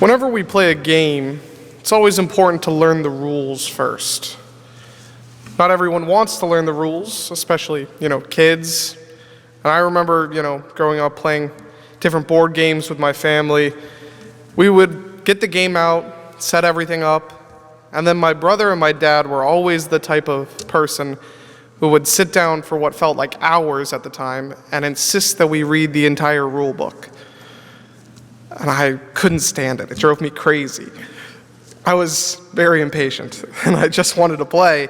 Whenever we play a game, it's always important to learn the rules first. Not everyone wants to learn the rules, especially, kids. And I remember, growing up playing different board games with my family. We would get the game out, set everything up, and then my brother and my dad were always the type of person who would sit down for what felt like hours at the time and insist that we read the entire rule book. And I couldn't stand it. It drove me crazy. I was very impatient, and I just wanted to play.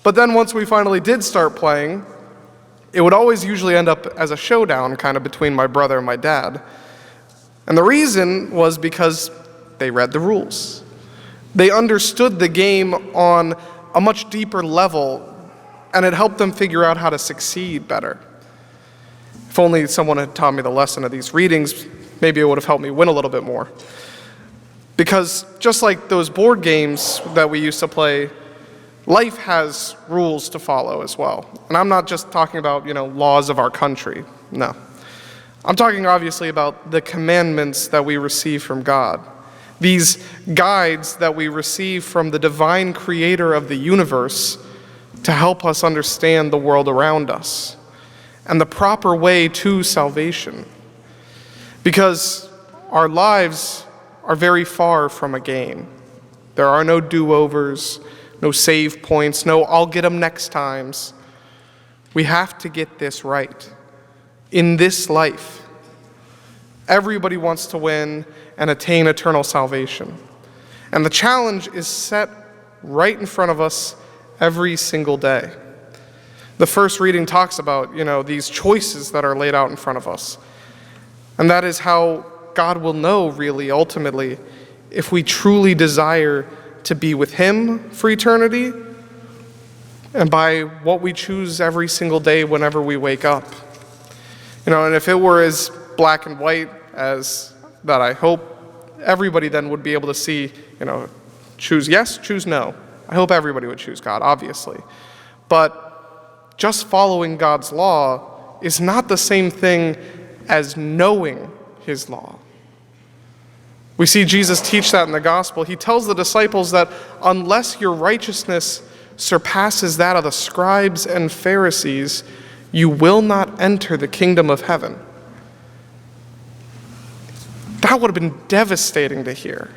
But then once we finally did start playing, it would always usually end up as a showdown kind of between my brother and my dad. And the reason was because they read the rules. They understood the game on a much deeper level, and it helped them figure out how to succeed better. If only someone had taught me the lesson of these readings, maybe it would have helped me win a little bit more. Because just like those board games that we used to play, life has rules to follow as well. And I'm not just talking about, laws of our country. No. I'm talking obviously about the commandments that we receive from God. These guides that we receive from the divine creator of the universe to help us understand the world around us and the proper way to salvation. Because our lives are very far from a game. There are no do-overs, no save points, no I'll get them next times. We have to get this right in this life. Everybody wants to win and attain eternal salvation. And the challenge is set right in front of us every single day. The first reading talks about, these choices that are laid out in front of us. And that is how God will know, really, ultimately, if we truly desire to be with Him for eternity, and by what we choose every single day whenever we wake up. And if it were as black and white as that, I hope everybody then would be able to see, choose yes, choose no. I hope everybody would choose God, obviously. But just following God's law is not the same thing as knowing His law. We see Jesus teach that in the gospel. He tells the disciples that unless your righteousness surpasses that of the scribes and Pharisees, you will not enter the kingdom of heaven. That would have been devastating to hear.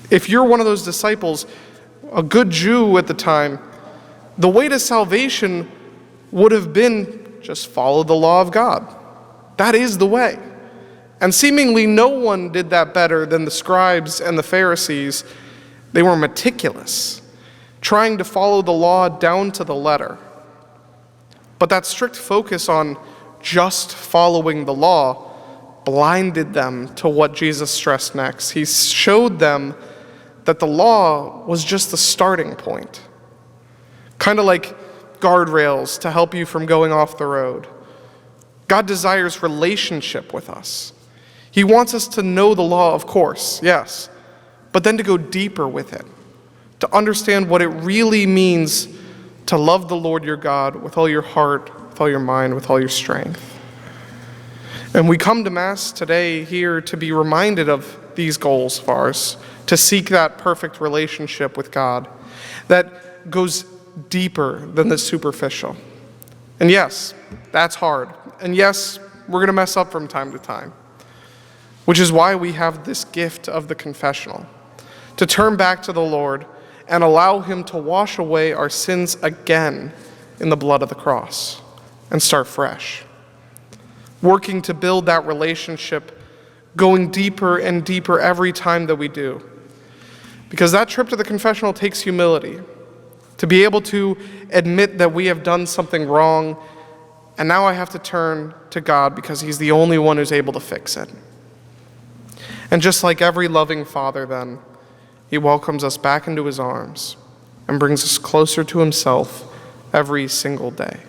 If you're one of those disciples, a good Jew at the time, the way to salvation would have been just follow the law of God. That is the way. And seemingly no one did that better than the scribes and the Pharisees. They were meticulous, trying to follow the law down to the letter. But that strict focus on just following the law blinded them to what Jesus stressed next. He showed them that the law was just the starting point. Kind of like guardrails to help you from going off the road. God desires relationship with us. He wants us to know the law, of course, yes, but then to go deeper with it, to understand what it really means to love the Lord your God with all your heart, with all your mind, with all your strength. And we come to Mass today here to be reminded of these goals of ours, to seek that perfect relationship with God that goes deeper than the superficial. And yes, that's hard. And yes, we're going to mess up from time to time, which is why we have this gift of the confessional, to turn back to the Lord and allow Him to wash away our sins again in the blood of the cross and start fresh, working to build that relationship, going deeper and deeper every time that we do. Because that trip to the confessional takes humility, to be able to admit that we have done something wrong, and now I have to turn to God because He's the only one who's able to fix it. And just like every loving Father then, He welcomes us back into His arms and brings us closer to Himself every single day.